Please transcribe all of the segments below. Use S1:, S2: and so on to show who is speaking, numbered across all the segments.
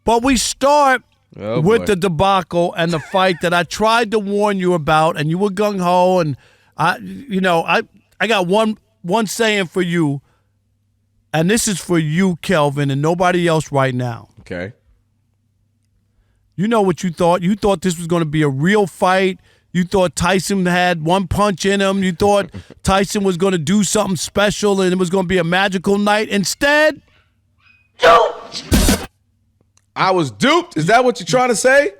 S1: But we start with the debacle and the fight that I tried to warn you about, and you were gung-ho, and I got one saying for you, and this is for you, Kelvin, and nobody else right now.
S2: Okay.
S1: You know what you thought? You thought this was going to be a real fight. You thought Tyson had one punch in him. You thought Tyson was going to do something special and it was going to be a magical night. Instead,
S2: duped. I was duped? Is that what you're trying to say?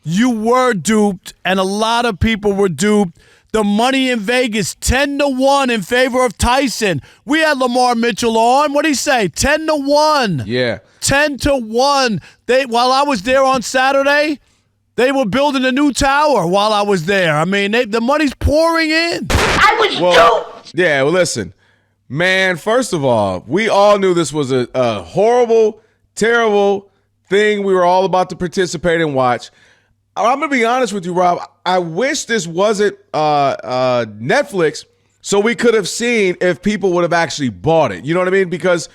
S1: You were duped, and a lot of people were duped. The money in Vegas, 10-1 in favor of Tyson. We had Lamar Mitchell on. What did he say? 10-1.
S2: Yeah.
S1: 10-1. While I was there on Saturday, they were building a new tower while I was there. I mean, the money's pouring in.
S3: I was duped.
S2: Yeah, well, listen. Man, first of all, we all knew this was a horrible, terrible thing we were all about to participate and watch. I'm going to be honest with you, Rob. I wish this wasn't Netflix so we could have seen if people would have actually bought it. You know what I mean? Because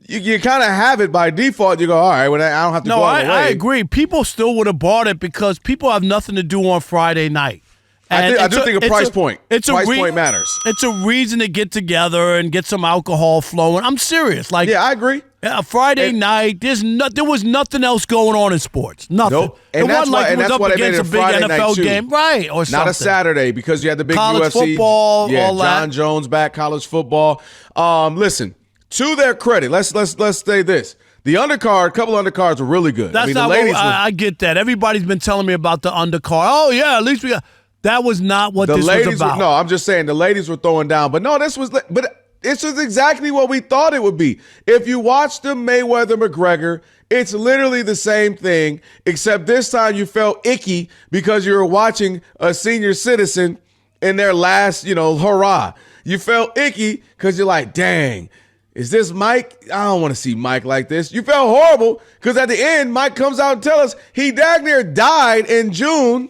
S2: you kind of have it by default. You go, all right, well, I don't have to go all the way.
S1: I agree. People still would have bought it because people have nothing to do on Friday night.
S2: I do think a price point matters.
S1: It's a reason to get together and get some alcohol flowing. I'm serious.
S2: Yeah, I agree.
S1: Friday night, there was nothing else going on in sports. Nothing.
S2: Nope. And
S1: it wasn't like it was up against a big NFL game. Right, or something.
S2: Not a Saturday because you had the big
S1: college
S2: UFC.
S1: Football, all that.
S2: John Jones back, college football. Listen, to their credit, let's say this. The undercard, a couple undercards were really good.
S1: I get that. Everybody's been telling me about the undercard. Oh, yeah, at least we got – that was not what this was about.
S2: No, I'm just saying the ladies were throwing down. But no, this was exactly what we thought it would be. If you watch the Mayweather-McGregor, it's literally the same thing, except this time you felt icky because you were watching a senior citizen in their last, hurrah. You felt icky because you're like, dang, is this Mike? I don't want to see Mike like this. You felt horrible because at the end, Mike comes out and tells us he dang near died in June.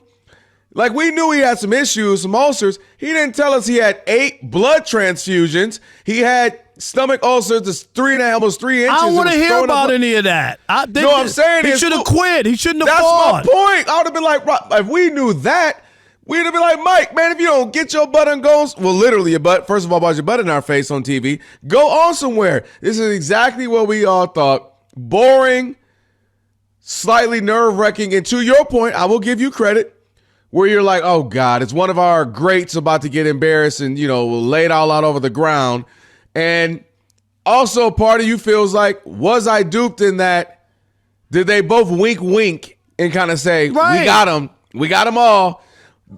S2: Like, we knew he had some issues, some ulcers. He didn't tell us he had 8 blood transfusions. He had stomach ulcers that's 3 inches.
S1: I don't want to hear about any of that.
S2: I'm saying
S1: he should have quit. He shouldn't have fought.
S2: That's my point. I would have been like, if we knew that, we'd have been like, Mike, man, if you don't get your butt and goes, well, literally your butt, first of all, about your butt in our face on TV, go on somewhere. This is exactly what we all thought. Boring, slightly nerve-wracking, and to your point, I will give you credit, where you're like, oh, God, it's one of our greats about to get embarrassed and, laid all out over the ground. And also part of you feels like, was I duped in that? Did they both wink and kind of say,
S1: right,
S2: we got them all?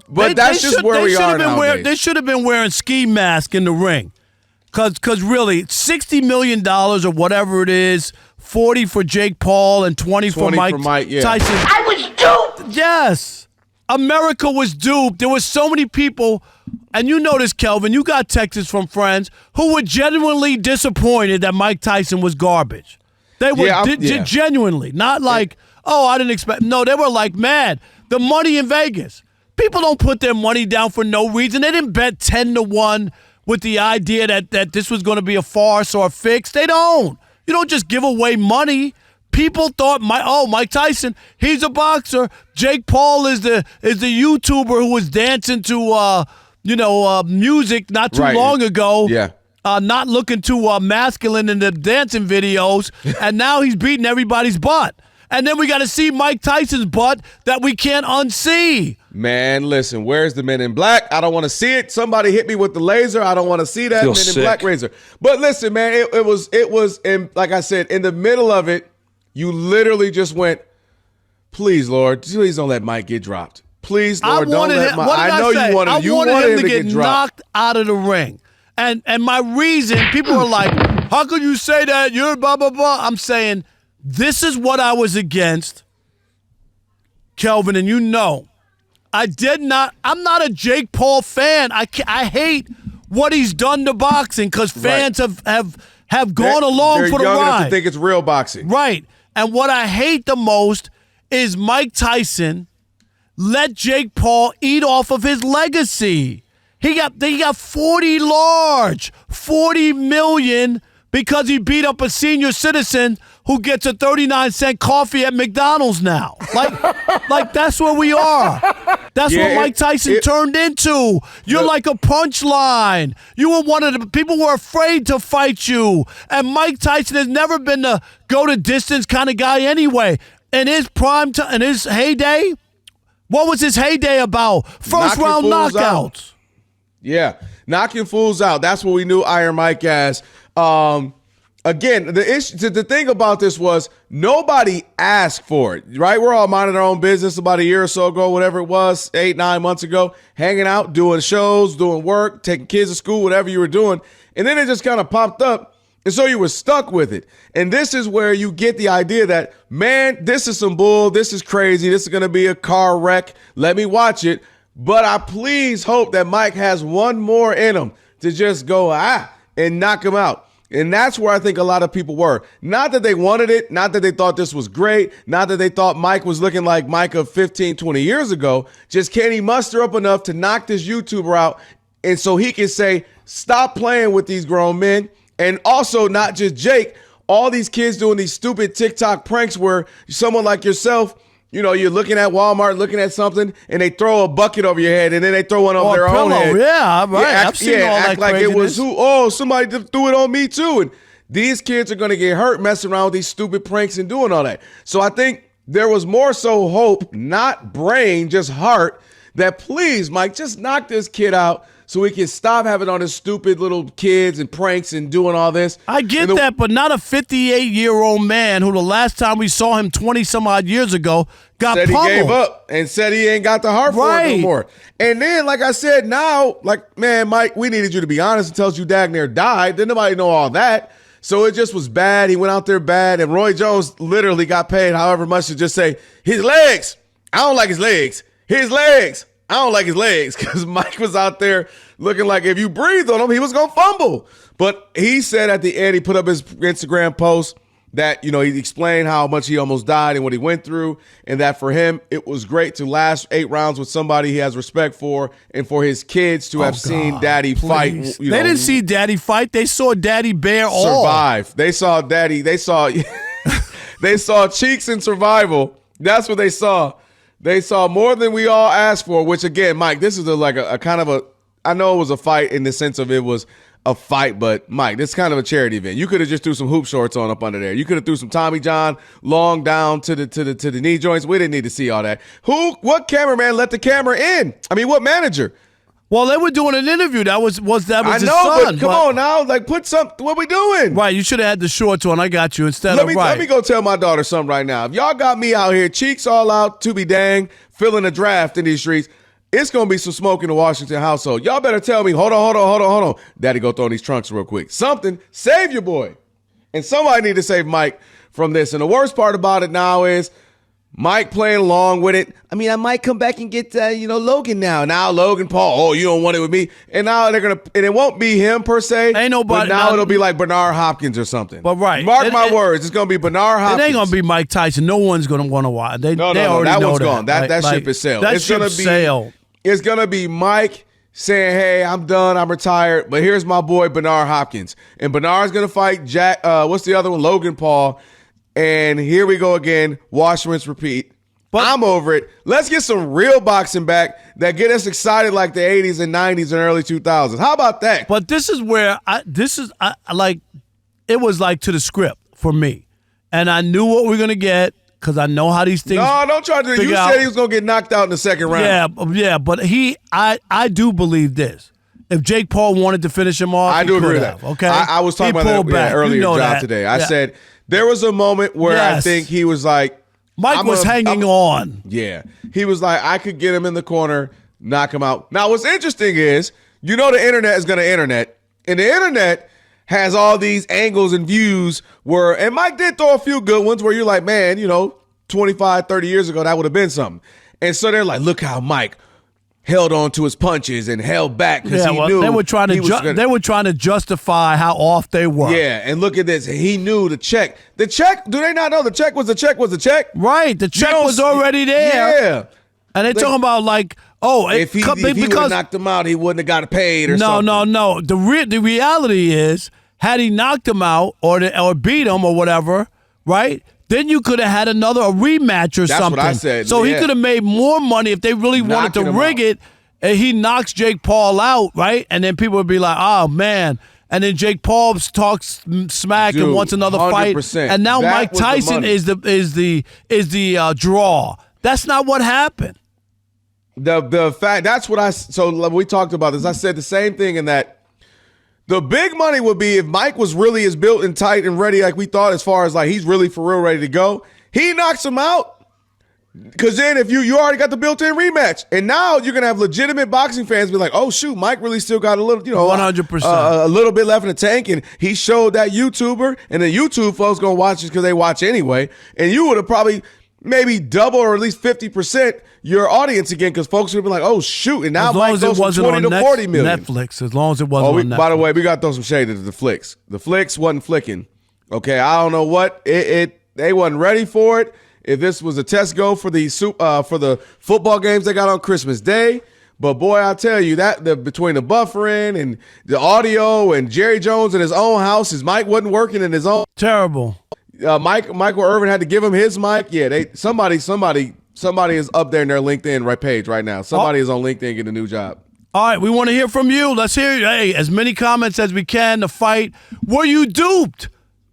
S2: But that's just where we are nowadays.
S1: They should have been wearing ski masks in the ring. Because really, $60 million or whatever it is, 40 for Jake Paul and 20 for Mike Tyson.
S3: I was duped.
S1: Yes. America was duped. There were so many people, and you know this, Kelvin, you got texts from friends who were genuinely disappointed that Mike Tyson was garbage. They were genuinely, not like, I didn't expect. No, they were like, man, the money in Vegas. People don't put their money down for no reason. They didn't bet 10-1 with the idea that this was going to be a farce or a fix. They don't. You don't just give away money. People thought, Mike Tyson, he's a boxer. Jake Paul is the YouTuber who was dancing to music not too long ago.
S2: Yeah.
S1: Not looking too masculine in the dancing videos, and now he's beating everybody's butt. And then we got to see Mike Tyson's butt that we can't unsee.
S2: Man, listen, where's the Men in Black? I don't want to see it. Somebody hit me with the laser. I don't want to see that Men in Black razor. But listen, man, it was, like I said, in the middle of it, you literally just went, please, Lord, please don't let Mike get dropped. Please, Lord, don't let Mike. I know you wanted him to get
S1: knocked out of the ring. And my reason, people were like, how could you say that? You're blah, blah, blah. I'm saying, this is what I was against, Kelvin, and I'm not a Jake Paul fan. I hate what he's done to boxing because fans have gone along for the ride.
S2: They're young enough to think it's real boxing.
S1: Right. And what I hate the most is Mike Tyson let Jake Paul eat off of his legacy. He got $40 million because he beat up a senior citizen who gets a 39-cent coffee at McDonald's now. Like that's where we are. That's what Mike Tyson turned into. You're like a punchline. You were one of the people who were afraid to fight you. And Mike Tyson has never been the go-to-distance kind of guy anyway. In his prime time, in his heyday, what was his heyday about? First-round knockouts.
S2: Yeah, knocking fools out. That's what we knew Iron Mike as. Again, the thing about this was nobody asked for it, right? We're all minding our own business about a year or so ago, whatever it was, 8-9 months ago, hanging out, doing shows, doing work, taking kids to school, whatever you were doing. And then it just kind of popped up. And so you were stuck with it. And this is where you get the idea that, man, this is some bull. This is crazy. This is going to be a car wreck. Let me watch it. But I please hope that Mike has one more in him to just go, and knock him out. And that's where I think a lot of people were. Not that they wanted it, not that they thought this was great, not that they thought Mike was looking like Mike of 15, 20 years ago. Just can he muster up enough to knock this YouTuber out and so he can say, stop playing with these grown men? And also not just Jake, all these kids doing these stupid TikTok pranks where someone like yourself, you know, you're looking at Walmart, looking at something, and they throw a bucket over your head, and then they throw one over their own head.
S1: Yeah, right. I've seen all that
S2: like
S1: craziness.
S2: It was somebody threw it on me too. And these kids are going to get hurt messing around with these stupid pranks and doing all that. So I think there was more so hope, not brain, just heart, that please, Mike, just knock this kid out so we can stop having all this stupid little kids and pranks and doing all this.
S1: I get that, but not a 58-year-old man who the last time we saw him 20-some-odd years ago got
S2: said
S1: pummeled.
S2: He gave up and said he ain't got the heart for it no more. And then, like I said, now, like, man, Mike, we needed you to be honest and tell us you dag near died. Didn't nobody know all that. So it just was bad. He went out there bad. And Roy Jones literally got paid however much to just say, his legs. I don't like his legs. His legs. I don't like his legs, because Mike was out there looking like if you breathed on him, he was going to fumble. But he said at the end, he put up his Instagram post that, you know, he explained how much he almost died and what he went through, and that for him, it was great to last 8 rounds with somebody he has respect for, and for his kids to have seen Daddy fight.
S1: They didn't see Daddy fight. They saw Daddy bear all.
S2: Survive. They saw Daddy. They saw they saw cheeks in survival. That's what they saw. They saw more than we all asked for, which, again, Mike, this is a kind of a – I know it was a fight in the sense of it was a fight, but, Mike, this is kind of a charity event. You could have just threw some hoop shorts on up under there. You could have threw some Tommy John long down to the knee joints. We didn't need to see all that. What cameraman let the camera in? I mean, what manager?
S1: Well, they were doing an interview. That was his son.
S2: But come on now. Like, put something – what we doing?
S1: Right, you should have had the shorts on. I got you instead
S2: Let me go tell my daughter something right now. If y'all got me out here, cheeks all out, to be dang, feeling a draft in these streets, it's going to be some smoke in the Washington household. Y'all better tell me, hold on. Daddy, go throw in these trunks real quick. Something. Save your boy. And somebody need to save Mike from this. And the worst part about it now is Mike playing along with it. I mean, I might come back and get, Logan now. Now Logan Paul, oh, you don't want it with me. And now they're going to, and it won't be him per se.
S1: Ain't nobody.
S2: But now it'll be like Bernard Hopkins or something.
S1: But right.
S2: Mark my words, it's going to be Bernard Hopkins.
S1: It ain't going to be Mike Tyson. No one's going to want to watch.
S2: No, that one's gone. That ship is sailed.
S1: That ship's sailed.
S2: It's going to be Mike saying, hey, I'm done, I'm retired, but here's my boy Bernard Hopkins. And Bernard's going to fight what's the other one? Logan Paul. And here we go again. Wash, rinse, repeat. But I'm over it. Let's get some real boxing back that get us excited like the 80s and 90s and early 2000s. How about that?
S1: But this is where it was like to the script for me. And I knew what we were going to get because I know how these things.
S2: No, don't try to. You said he was going to get knocked out in the second round.
S1: Yeah, but I do believe this. If Jake Paul wanted to finish him off,
S2: I do agree with that.
S1: Okay,
S2: I was talking about that earlier, John, today. I said there was a moment where I think he was like,
S1: Mike was hanging on.
S2: Yeah. He was like, I could get him in the corner, knock him out. Now, what's interesting is, the internet is going to internet, and the internet has all these angles and views where, and Mike did throw a few good ones where you're like, man, 25, 30 years ago, that would have been something. And so they're like, look how Mike held on to his punches and held back because he knew
S1: they were trying to justify how off they were.
S2: Yeah, and look at this. He knew the check. The check, do they not know the check was the check was the check?
S1: Right, the check was already there.
S2: Yeah.
S1: And they're talking about
S2: if he would have knocked him out, he wouldn't have got paid or something.
S1: No. The reality is, had he knocked him out or beat him or whatever, right? Then you could have had a rematch or
S2: That's
S1: something.
S2: what I said.
S1: So he
S2: Yeah.
S1: could have made more money if they really wanted to rig it. And he knocks Jake Paul out, right? And then people would be like, "Oh man!" And then Jake Paul talks smack and wants another
S2: 100%.
S1: fight. And now
S2: That
S1: Mike
S2: was the
S1: Tyson
S2: money.
S1: is the draw. That's not what happened.
S2: The fact that's what so we talked about this. I said the same thing in that the big money would be if Mike was really as built and tight and ready like we thought, as far as like he's really for real ready to go. He knocks him out. Because then if you already got the built-in rematch, and now you're gonna have legitimate boxing fans be like, "Oh shoot, Mike really still got a little,
S1: 100%,
S2: a little bit left in the tank," and he showed that YouTuber, and the YouTube folks gonna watch it because they watch anyway, and you would have probably maybe double or at least 50% your audience again because folks would be like, "Oh shoot," and now
S1: as long
S2: Mike
S1: as
S2: goes
S1: it wasn't
S2: from 20
S1: on
S2: to 40 million.
S1: Netflix, as long as it wasn't on Netflix.
S2: By the way, we got to throw some shade into the flicks. The flicks wasn't flicking. Okay, I don't know what they wasn't ready for it. If this was a test go for the football games they got on Christmas Day, but boy, I tell you that between the buffering and the audio and Jerry Jones in his own house, his mic wasn't working in his own.
S1: Terrible.
S2: Michael Irvin had to give him his mic. Yeah, somebody is up there in their LinkedIn page right now. Somebody is on LinkedIn getting a new job.
S1: All right, we want to hear from you. Let's hear as many comments as we can. The fight. Were you duped?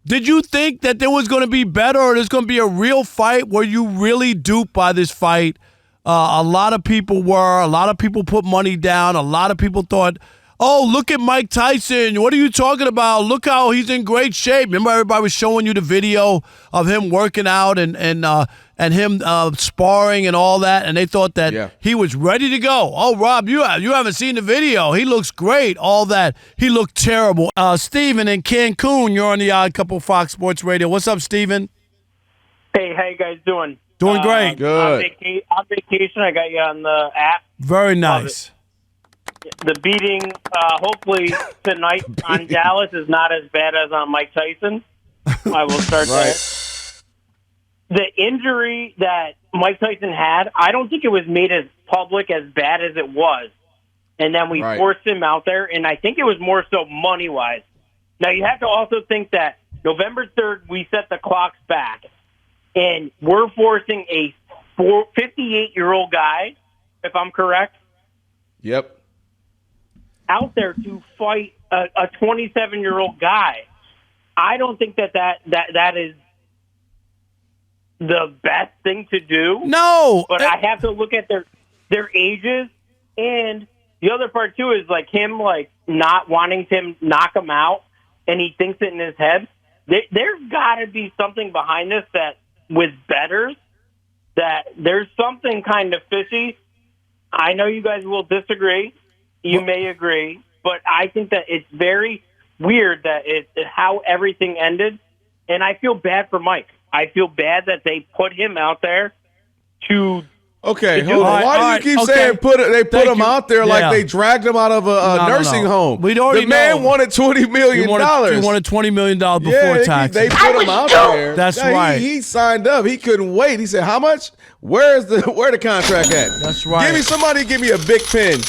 S1: Did you think that there was going to be better or there's going to be a real fight? Were you really duped by this fight? A lot of people were. A lot of people put money down. A lot of people thought, "Oh, look at Mike Tyson. What are you talking about? Look how he's in great shape." Remember everybody was showing you the video of him working out and him sparring and all that, and they thought that he was ready to go. "Oh, Rob, you haven't seen the video. He looks great." All that. He looked terrible. Steven in Cancun, you're on the Odd Couple Fox Sports Radio. What's up, Steven?
S4: Hey, how you guys doing?
S1: Doing great.
S2: Good.
S4: On vacation, I got you on the app.
S1: Very nice.
S4: The beating, hopefully tonight on Dallas is not as bad as on Mike Tyson. I will start there. The injury that Mike Tyson had, I don't think it was made as public as bad as it was. And then we forced him out there, and I think it was more so money-wise. Now, you have to also think that November 3rd, we set the clocks back, and we're forcing a 58-year-old guy, if I'm correct,
S2: Yep.
S4: out there to fight a 27-year-old guy. I don't think that is the best thing to do.
S1: No.
S4: But I have to look at their ages, and the other part too is like him not wanting to knock him out, and he thinks it in his head. There's got to be something behind this that with bettors that there's something kind of fishy. I know you guys will disagree. You may agree, but I think that it's very weird that it's how everything ended, and I feel bad for Mike. I feel bad that they put him out there to.
S2: Okay, hold on. Why do you keep saying they put him out there like they dragged him out of a nursing home?
S1: We'd already
S2: the man wanted $20 million.
S1: He wanted $20 million before taxes.
S2: They put him out there.
S1: That's right.
S2: He signed up. He couldn't wait. He said, "How much? Where the contract at?
S1: That's right.
S2: Give me a big pen."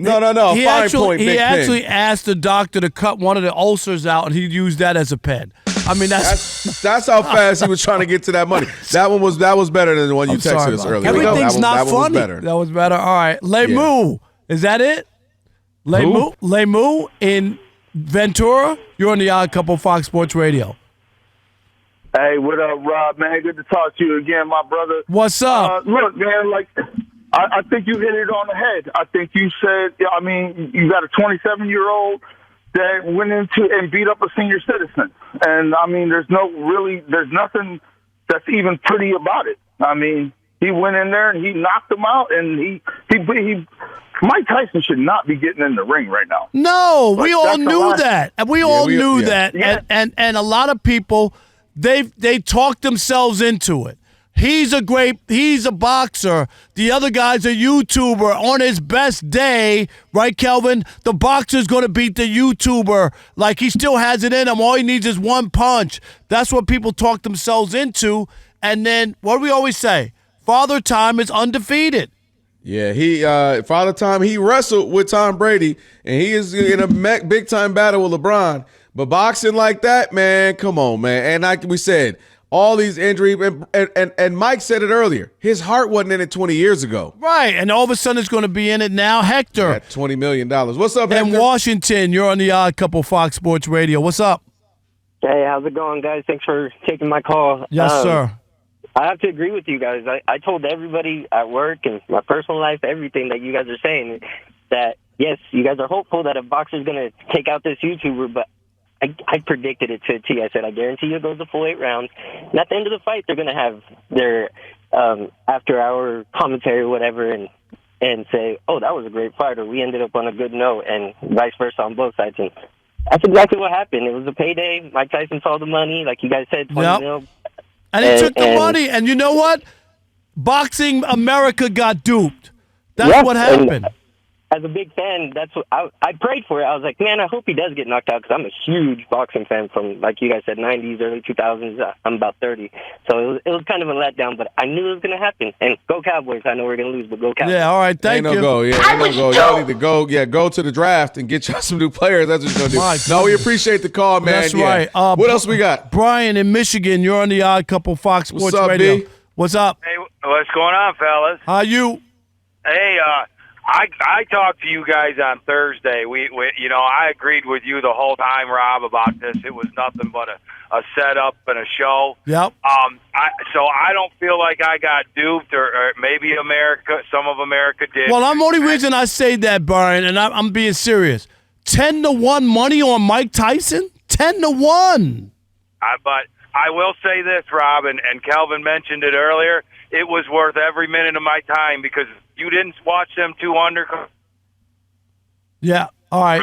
S2: No.
S1: He
S2: Big
S1: actually
S2: pen.
S1: asked the doctor to cut one of the ulcers out, and he used that as a pen. I mean, that's
S2: how fast he was trying to get to that money. That was better than the one you texted us earlier.
S1: Everything's
S2: that
S1: funny.
S2: Was better.
S1: That was better. All right, Lemu, is that it? Lemu in Ventura. You're on the Odd Couple Fox Sports Radio.
S5: Hey, what up, Rob? Man, good to talk to you again, my brother.
S1: What's up?
S5: Look, man, I think you hit it on the head. I think you said, I mean, you got a 27-year-old that went into and beat up a senior citizen. And, I mean, there's nothing that's even pretty about it. I mean, he went in there and he knocked him out, and Mike Tyson should not be getting in the ring right now.
S1: No, we all knew that. And we all knew that.
S5: Yeah.
S1: And a lot of people, they talked themselves into it. He's a boxer. The other guy's a YouTuber on his best day, right, Kelvin? The boxer's going to beat the YouTuber. Like, he still has it in him. All he needs is one punch. That's what people talk themselves into. And then, what do we always say? Father Time is undefeated.
S2: Yeah, Father Time, he wrestled with Tom Brady, and he is in a big-time battle with LeBron. But boxing like that, man, come on, man. And like we said, all these injuries. And Mike said it earlier. His heart wasn't in it 20 years ago.
S1: Right, and all of a sudden it's going to be in it now. Hector.
S2: At $20 million. What's up, Hector?
S1: In Washington, you're on the Odd Couple Fox Sports Radio. What's up?
S6: Hey, how's it going, guys? Thanks for taking my call.
S1: Yes, sir.
S6: I have to agree with you guys. I told everybody at work and my personal life, everything that you guys are saying, that, yes, you guys are hopeful that a boxer's going to take out this YouTuber, but I predicted it to a T. I said, I guarantee you it goes the full 8 rounds. And at the end of the fight, they're going to have their after-hour commentary or whatever and say, oh, that was a great fight, or we ended up on a good note, and vice versa on both sides. And that's exactly what happened. It was a payday. Mike Tyson saw the money, like you guys said, 20 mil.
S1: And he took the money. And you know what? Boxing America got duped. That's what happened.
S6: As a big fan, that's what I prayed for it. I was like, man, I hope he does get knocked out because I'm a huge boxing fan from, like you guys said, 90s, early 2000s. I'm about 30. So it was kind of a letdown, but I knew it was going to happen. And go Cowboys. I know we're going to lose, but go Cowboys.
S1: Yeah, all right, thank you.
S2: Ain't no go. Yeah, ain't no go. Y'all need to go. Yeah, go to the draft and get y'all some new players. That's what you're going to do. No, we appreciate the call, man.
S1: That's right.
S2: What else we got?
S1: Brian in Michigan, you're on the Odd Couple Fox Sports Radio.
S2: B?
S1: What's up?
S7: Hey, what's going on, fellas?
S1: How you?
S7: Hey, I talked to you guys on Thursday. We I agreed with you the whole time, Rob, about this. It was nothing but a setup and a show.
S1: Yep.
S7: So I don't feel like I got duped, or maybe some of America did.
S1: Well, the only reason I say that, Brian, and I'm being serious, 10-1 money on Mike Tyson? 10-1.
S7: But I will say this, Rob, and Kelvin mentioned it earlier. It was worth every minute of my time because you didn't watch them 2 undercards.
S1: Yeah, all right.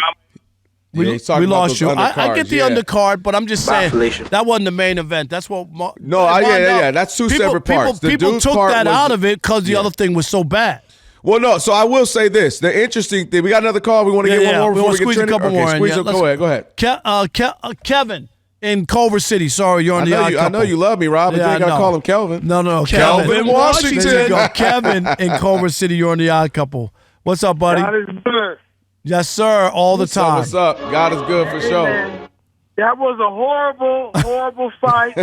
S1: We lost you. I get the undercard, but I'm just saying that wasn't the main event. That's what.
S2: That's two separate parts.
S1: People took that out of it because the other thing was so bad.
S2: Well, no. So I will say this: the interesting thing. We got another call. We want to get one more before we
S1: squeeze
S2: get
S1: a couple more in.
S2: Go ahead.
S1: Kevin in Culver City. Sorry, you're on the Odd Couple.
S2: I know you love me, Rob, but you ain't got to call him Kelvin.
S1: No.
S2: Kelvin Washington.
S1: There you go. Kevin in Culver City. You're on the Odd Couple. What's up, buddy?
S5: God is good.
S1: Yes, sir. All the time.
S2: What's up? God is good for sure.
S5: That was a horrible fight.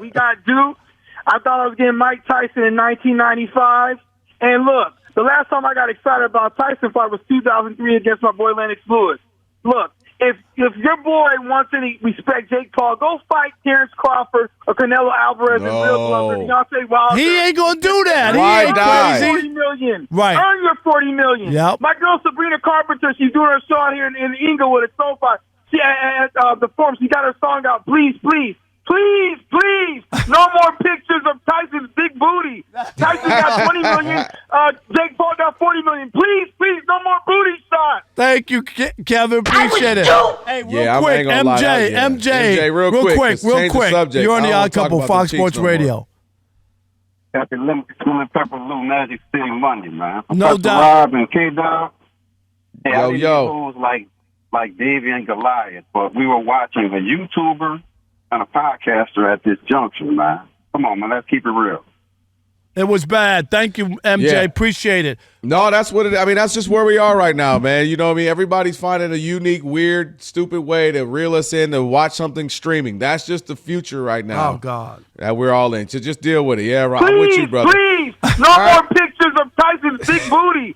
S5: We got duped. I thought I was getting Mike Tyson in 1995. And look, the last time I got excited about Tyson fight was 2003 against my boy Lennox Lewis. Look, if your boy wants any respect, Jake Paul, go fight Terrence Crawford or Canelo Alvarez in real gloves or Deontay Wilder.
S1: He ain't gonna do that.
S2: Why
S1: he ain't
S2: die?
S1: crazy.
S5: $40 million.
S1: Right.
S5: Earn your $40 million.
S1: Yep.
S5: My girl Sabrina Carpenter, she's doing her show out here in Inglewood at SoFi. She at the Forum. She got her song out. Please. No more pictures of Tyson's big booty. Tyson got $20 million. Jake Paul got $40 million. Please, no more booty shots.
S1: Thank you, Kevin. Appreciate it. Hey, real quick, MJ, real quick. You're on the Odd Couple, Fox Sports Radio.
S8: Happy Lemon Pepper Blue Magic City Monday, man.
S1: No doubt.
S8: Rob and K-Dog. Hey, I didn't
S2: yo.
S8: know it was like Davey and Goliath, but we were watching a YouTuber and a podcaster at this junction, man. Come on, man. Let's keep it real.
S1: It was bad. Thank you, MJ.
S2: Yeah.
S1: Appreciate it.
S2: No, that's what it. I mean, that's just where we are right now, man. You know what I mean? Everybody's finding a unique, weird, stupid way to reel us in to watch something streaming. That's just the future right now.
S1: Oh God,
S2: that we're all in. So just deal with it. Yeah, Rob. I'm with you, brother.
S5: Please, no more pictures of Tyson's big booty.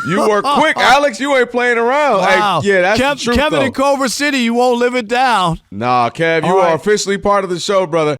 S2: You were quick, Alex. You ain't playing around.
S1: Wow.
S2: Hey, yeah, that's the truth,
S1: Kevin
S2: though.
S1: in Culver City. You won't live it down.
S2: Nah, Kev, you are officially part of the show, brother.